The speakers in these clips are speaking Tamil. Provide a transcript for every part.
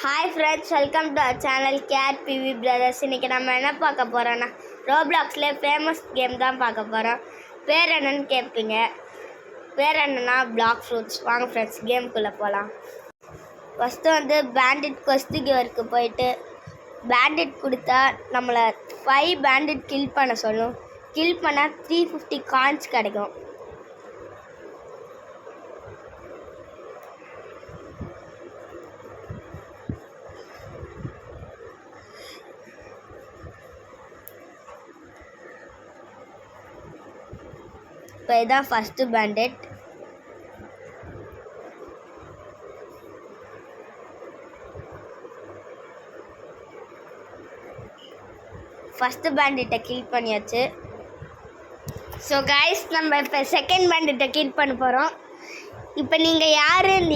Hi friends, welcome to our channel Cat PV Brothers. இன்னைக்கு நம்ம என்ன பார்க்க போறோம்னா ரோப்ளாக்ஸ்ல ஃபேமஸ் கேம் தான் பார்க்க போறோம். பேர் என்னன்னு கேட்பீங்க. பேர் என்னன்னா பிளாக் ஃப்ரூட்ஸ். வாங்க ஃப்ரெண்ட்ஸ் கேமுக்குள்ள போகலாம். ஃபஸ்ட்டு வந்து பேண்டிட் கொஸ்டிக்கு போயிட்டு பேண்டிட் கொடுத்தா நம்மளை 5 பேண்டிட் கில் பண்ண சொல்லும். கில் பண்ணால் 350 காயின்ஸ் கிடைக்கும். இப்போ இதான் ஃபஸ்ட்டு பேண்டிட். ஃபஸ்ட்டு பேண்டிட்டை கில் பண்ணியாச்சு. ஸோ கைஸ், நம்ம இப்போ செகண்ட் பேண்டிட்டை கில் பண்ண போகிறோம். இப்போ நீங்கள்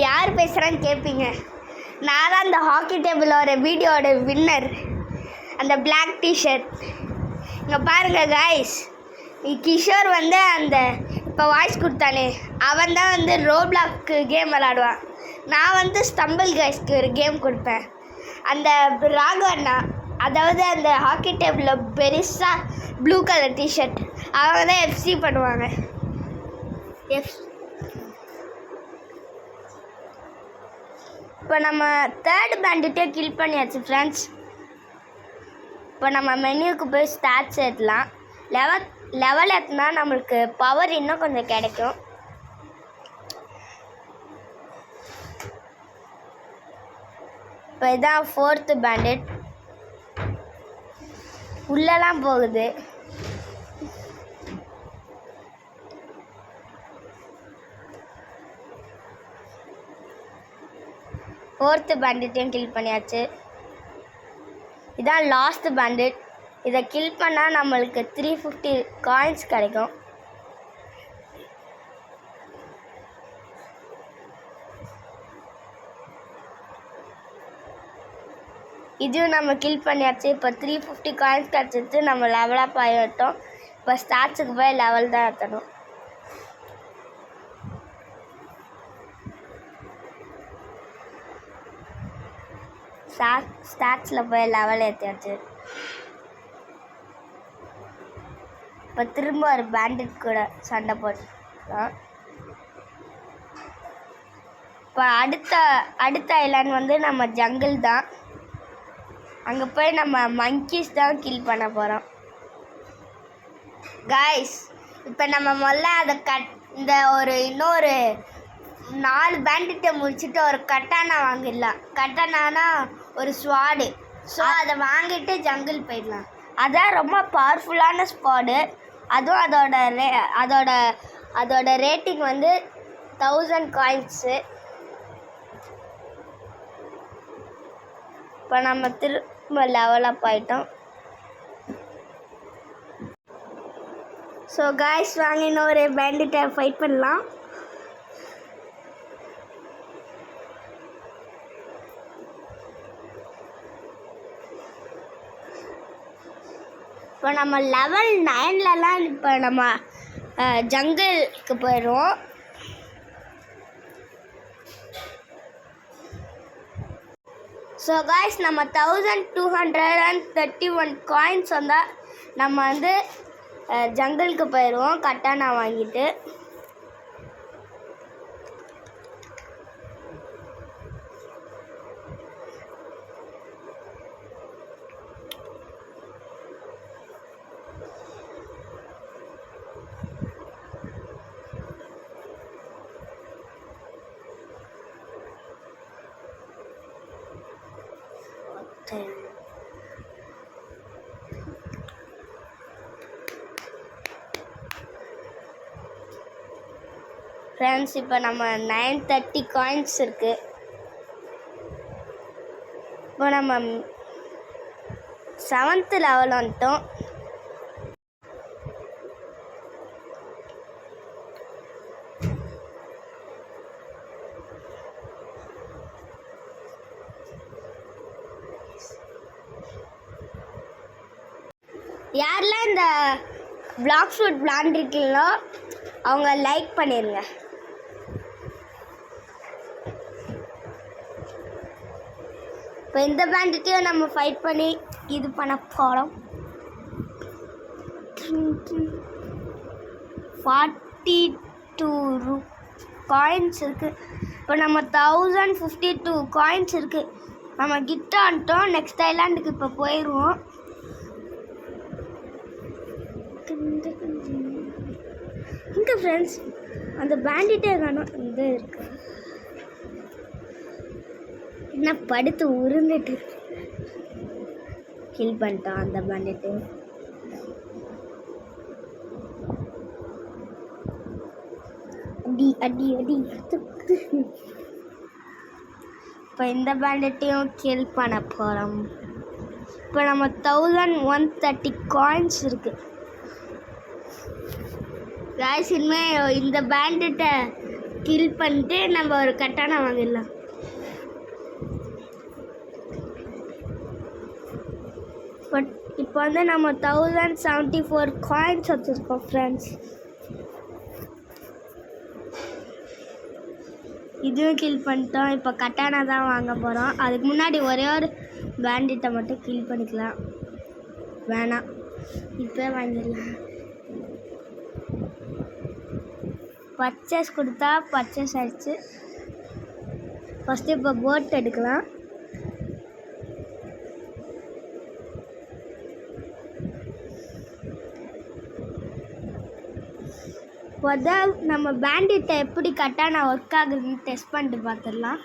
யார் பேசுகிறான்னு கேட்பீங்க. நான் தான் அந்த ஹாக்கி டேபிளோட வீடியோட வின்னர், அந்த பிளாக் டிஷர்ட். இங்கே பாருங்கள் கைஸ், கிஷோர் வந்து அந்த இப்போ வாய்ஸ் கொடுத்தானே அவன் தான் வந்து ரோப்ளாக்கு கேம் விளாடுவான். நான் வந்து ஸ்டம்பிள் கைஸ்க்கு ஒரு கேம் கொடுப்பேன். அந்த ராகவண்ணா, அதாவது அந்த ஹாக்கி டேபிளில் பெருசாக ப்ளூ கலர் டிஷர்ட், அவங்க தான் எஃப்சி பண்ணுவாங்க. இப்போ நம்ம தேர்ட் பேண்டிட்டே கில் பண்ணியாச்சு ஃப்ரெண்ட்ஸ். இப்போ நம்ம மெனுவுக்கு போய் ஸ்டாட்ஸ் ஏற்றலாம். லெவல் ஏற்றினா நம்மளுக்கு பவர் இன்னும் கொஞ்சம் கிடைக்கும். இப்போ இதான் ஃபோர்த்து பேண்டிட். உள்ளெல்லாம் போகுது. ஃபோர்த்து பேண்டிட்டையும் கில் பண்ணியாச்சு. இதான் லாஸ்ட் பேண்டிட். இதை கில் பண்ணால் நம்மளுக்கு 350 காயின்ஸ் கிடைக்கும். இதுவும் நம்ம கில் பண்ணியாச்சு. இப்போ 350 காயின்ஸ் கிடச்சிட்டு நம்ம லெவலப் ஆகிட்டோம். இப்போ ஸ்டாட்ஸுக்கு போய் லெவல் தான் ஏற்றணும். ஸ்டாட்ஸில் போய் லெவல் ஏற்றியாச்சு. இப்போ திரும்ப ஒரு பேண்டிட் கூட சண்டை போட்டுக்கலாம். இப்போ அடுத்த ஐலாண்ட் வந்து நம்ம ஜங்கிள் தான். அங்கே போய் நம்ம மங்கீஸ் தான் கில் பண்ண போகிறோம். கைஸ், இப்போ நம்ம முதல்ல அதை இந்த இன்னொரு 4 பேண்டிட்டை முடிச்சுட்டு ஒரு கட்டானா வாங்கிடலாம். கட்டானானா ஒரு ஸ்வாடு. ஸோ அதை வாங்கிட்டு ஜங்கிள் போயிடலாம். அதான் ரொம்ப பவர்ஃபுல்லான ஸ்குவாடு. அதுவும் அதோட ரேட்டிங் வந்து 1000 காயின்ஸு. இப்போ நம்ம திரும்ப லெவலப் ஆகிட்டோம். ஸோ காய்ஸ், வாங்க இன்னொரு பேண்டிட்டை ஃபைட் பண்ணலாம். இப்போ நம்ம லெவல் 9லலாம் இப்போ நம்ம ஜங்கிளுக்கு போயிடுவோம். ஸோ காய்ஸ், நம்ம 1231 காயின்ஸ் வந்தால் நம்ம வந்து ஜங்கிளுக்கு போயிடுவோம் கட்டானா வாங்கிட்டு. ஃப்ரெண்ட்ஸ், இப்போ நம்ம 930 காயின்ஸ் இருக்குது. இப்போ நம்ம 7th லெவல் வந்துட்டோம். யாரெல்லாம் இந்த பிளாக் ஃப்ரூட் விளாண்டுருக்கீங்களோ அவங்க லைக் பண்ணிடுங்க. இப்போ இந்த பேண்டிட்டையும் நம்ம ஃபைட் பண்ணி இது பண்ண போகிறோம். 42 காயின்ஸ் இருக்குது. இப்போ நம்ம 1052 காயின்ஸ் இருக்குது. நம்ம கிட்ட வந்துட்டோம். நெக்ஸ்ட் ஐலாண்டுக்கு இப்போ போயிடுவோம். இங்கே ஃப்ரெண்ட்ஸ் அந்த பேண்டிட்டே காணும். இந்த இருக்கு என்ன படுத்து உருந்துட்டு கில் பண்ணிட்டோம் அந்த பேண்டிட்டு. அடி அடி அடி. இப்போ இந்த பேண்டிட்டையும் கில் பண்ண போகிறோம். இப்போ நம்ம 1130 காயின்ஸ் இருக்குது. காய்ஸ் இனிமேல் இந்த பேண்டிட்டை கில் பண்ணிட்டு நம்ம ஒரு கட்டானா வாங்கிடலாம். பட் இப்போ வந்து நம்ம 1074 காயின்ஸ் வச்சுருக்கோம் ஃப்ரெண்ட்ஸ். இதுவும் கில் பண்ணிட்டோம். இப்போ கட்டானா தான் வாங்க போகிறோம். அதுக்கு முன்னாடி ஒரே ஒரு பேண்டிட்டை மட்டும் கில் பண்ணிக்கலாம். வேணாம், இப்போ வாங்கிடலாம். பர்ச்சேஸ் கொடுத்தா பர்ச்சேஸ் ஆகிடுச்சு. ஃபஸ்ட்டு இப்போ போட் எடுக்கலாம். முதல் நம்ம பேண்டிட்டை எப்படி கட்டானா ஒர்க் ஆகுதுன்னு டெஸ்ட் பண்ணிட்டு பார்த்துடலாம்.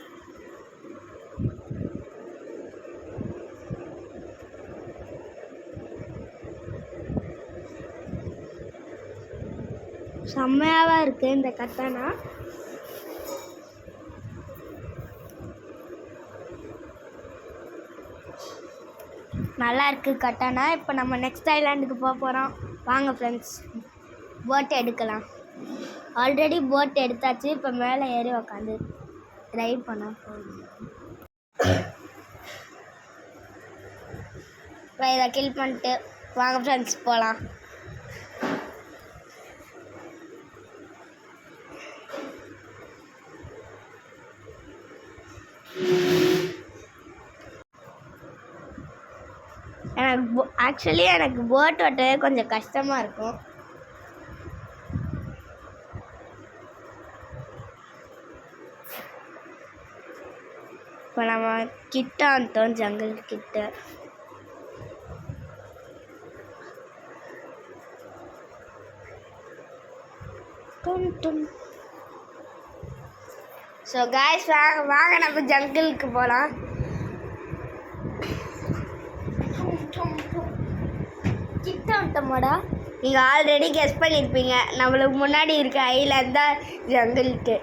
செம்மையாக இருக்குது இந்த கட்டானா. நல்லா இருக்குது கட்டானா. இப்போ நம்ம நெக்ஸ்ட் ஐலாண்டுக்கு போக போகிறோம். வாங்க ஃப்ரெண்ட்ஸ் போட் எடுக்கலாம். ஆல்ரெடி போட் எடுத்தாச்சு. இப்போ மேலே ஏறி உக்காந்து ட்ரைவ் பண்ண போகணும். இப்போ இதை கில் பண்ணிட்டு வாங்க ஃப்ரெண்ட்ஸ் போகலாம். எனக்கு போட் ஓட்டவே கொஞ்சம் கஷ்டமாக இருக்கும். இப்போ நம்ம கிட்ட வந்துட்டோம் ஜங்கிள் கிட்ட. ஸோ காய்ஸ் வாங்க நம்ம ஜங்கிளுக்கு போகலாம். கிட்ட வந்துட்டோமாடா. நீங்கள் ஆல்ரெடி கெஸ் பண்ணியிருப்பீங்க, நம்மளுக்கு முன்னாடி இருக்க ஐலாண்ட் தான் ஜங்கிளுக்கு.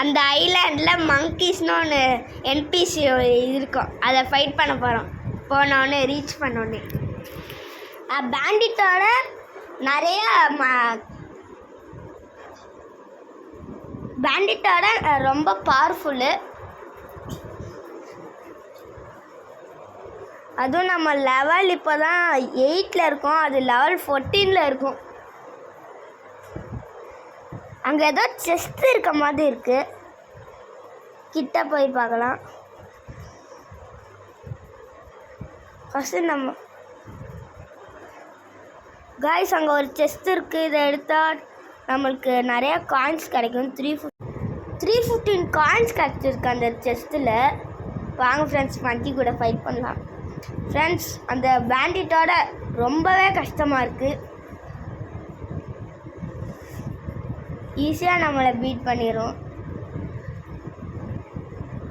அந்த ஐலாண்டில் மங்கீஸ்னு ஒன்று என்பிசி இருக்கும். அதை ஃபைட் பண்ண போகிறோம். போனோடனே ரீச் பண்ணோடனே பேண்டிட்டோட நிறையா பேண்டிட்டோட ரொம்ப பவர்ஃபுல்லு. அதுவும் நம்ம லெவல் இப்போ தான் 8ல் இருக்கோம். அது லெவல் 14ல் இருக்கும். அங்கே ஏதோ செஸ்ட் இருக்க மாதிரி இருக்குது. கிட்ட போய் பார்க்கலாம். ஃபஸ்ட்டு நம்ம காய்ஸ் அங்கே ஒரு செஸ்ட் இருக்குது. இதை எடுத்தால் நம்மளுக்கு நிறையா காயின்ஸ் கிடைக்கும். 315 காயின்ஸ் கிடச்சிருக்கு அந்த செஸ்ட்டில். வாங்க ஃப்ரெண்ட்ஸ் மங்கி கூட ஃபைட் பண்ணலாம். ஃப்ரெண்ட்ஸ் அந்த பேண்டிட்டோட ரொம்பவே கஷ்டமாக இருக்குது. ஈஸியாக நம்மளை பீட் பண்ணிடும்.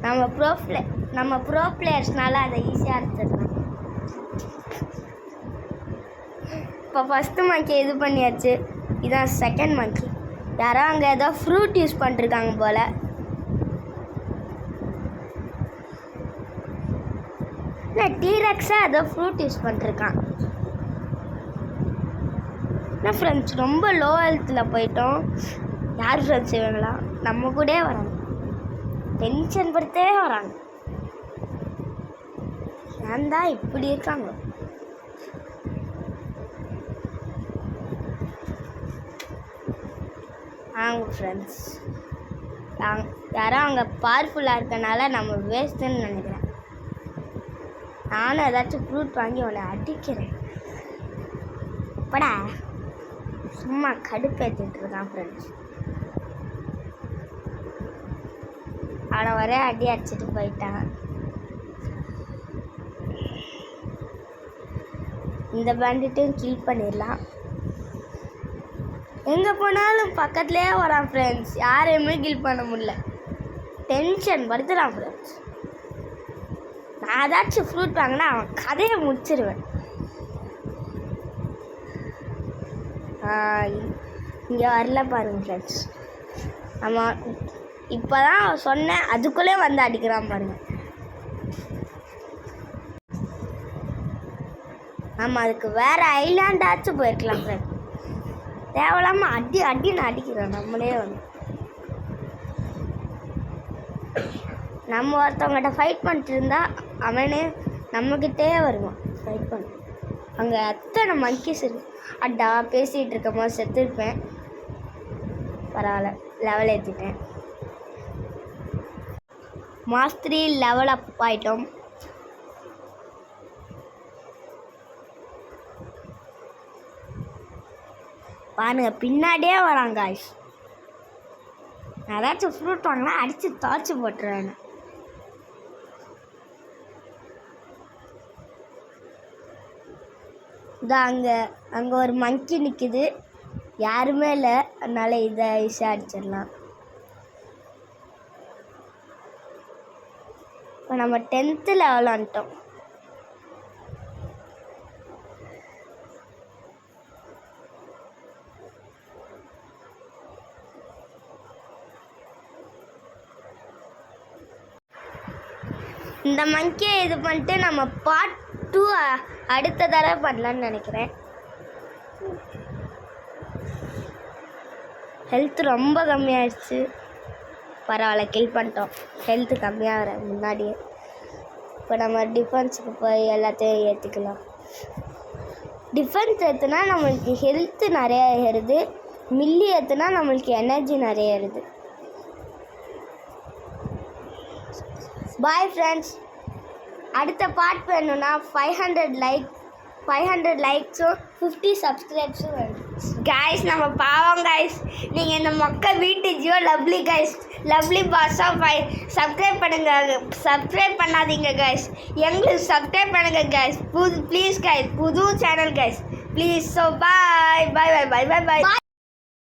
நம்ம ப்ரோ பிளேயர்ஸ்னால அதை ஈஸியாக எடுத்துடலாம். இப்போ ஃபஸ்ட்டு மங்கி இது பண்ணியாச்சு. இதுதான் செகண்ட் மங்கி. யாரோ அங்கே ஏதோ ஃப்ரூட் யூஸ் பண்ணிருக்காங்க போல். இல்லை டீரெக்ஸாக ஏதோ ஃப்ரூட் யூஸ் பண்ணிருக்கான். என்ன ஃப்ரெண்ட்ஸ் ரொம்ப லோ ஹெல்த்தில் போயிட்டோம். யார் ஃப்ரெண்ட்ஸ் இவங்களா? நம்ம கூட வராங்க, டென்ஷன் படுத்தவே வராங்க. ஏன் தான் இப்படி இருக்காங்க? ஆங்க ஃப்ரெண்ட்ஸ் யாரும் அங்கே பவர்ஃபுல்லாக இருக்கனால நம்ம வேஸ்ட்டுன்னு நினைக்கிறேன். நானும் ஏதாச்சும் ஃப்ரூட் வாங்கி அவனை அடிக்கிறேன். அப்படா சும்மா கடுப்பேற்றிட்டு இருக்கான் ஃப்ரெண்ட்ஸ். அவனை ஒரே அடி அடிச்சுட்டு போயிட்டான். இந்த பேண்டிட்டையும் கில் பண்ணிடலாம். எங்கே போனாலும் பக்கத்துலேயே வரான் ஃப்ரெண்ட்ஸ். யாரையுமே கில் பண்ண முடியல. டென்ஷன் படுத்துறான் ஃப்ரெண்ட்ஸ். நான் ஏதாச்சும் ஃப்ரூட் வாங்கினா அவன் கதையை முடிச்சிருவேன். இங்கே வரல பாருங்க ஃப்ரெண்ட்ஸ். ஆமாம், இப்போ தான் சொன்னேன், அதுக்குள்ளே வந்து அடிக்கிறான் பாருங்க. ஆமாம், அதுக்கு வேறு ஐலாண்டாச்சும் போயிருக்கலாம் ஃப்ரெண்ட். தேவையில்லாமல் அடின்னு அடிக்கிறோம் நம்மளே வந்து. நம்ம ஒருத்தவங்ககிட்ட ஃபைட் பண்ணிட்டு இருந்தா அவனே நம்மக்கிட்டே வருவான் ஃபைட் பண்ண. அங்கே எத்தனை மங்கிஸ் இருக்கு. அட்டா பேசிகிட்டு இருக்கும் போது செத்துருப்பேன். பரவாயில்ல, லெவல் ஏற்றிட்டேன். மாஸ்திரி லெவல் அப் ஆகிட்டோம். பாருங்க, பின்னாடியே வராங்க காய்ஸ். நான் ஏதாச்சும் ஃப்ரூட் வாங்கினா அடித்து தாய்ச்சி போட்டுருவேன். இதான் அங்கே ஒரு மங்கி நிற்குது. யாருமே இல்லை, அதனால் இதை ஈஸியாக அடிச்சிடலாம். இப்போ நம்ம 10th லெவல் வந்துட்டோம். இந்த மங்கியை இது பண்ணிட்டு நம்ம பார்ட் 2 அடுத்த தடவை பண்ணலான்னு நினைக்கிறேன். ஹெல்த் ரொம்ப கம்மியாகிடுச்சு. பரவாயில்ல, கில் பண்ணிட்டோம். ஹெல்த்து கம்மியாகிற முன்னாடியே. இப்போ நம்ம டிஃபென்ஸுக்கு போய் எல்லாத்தையும் ஏற்றிக்கலாம். டிஃபென்ஸ் ஏற்றுனா நம்மளுக்கு ஹெல்த்து நிறையா ஏறுது. மில்லி ஏற்றுனா நம்மளுக்கு எனர்ஜி நிறைய ஏறுது. Bye friends. அடுத்த பார்ட் வேணும்னா 500 லைக்ஸும் 50 சப்ஸ்கிரைப்ஸும் வேணும் கைஸ். நம்ம பாவம் கைஸ். நீங்கள் இந்த மொக்க வீட்டு ஜியோ லவ்லி கைஸ், லவ்லி பாஸாக சப்ஸ்கிரைப் பண்ணுங்கள். சப்ஸ்கிரைப் பண்ணாதீங்க கைஸ். எங்களுக்கு சப்ஸ்கிரைப் பண்ணுங்கள் கைஸ். ப்ளீஸ் கைஸ், புது channel guys please. So bye bye bye bye bye bye.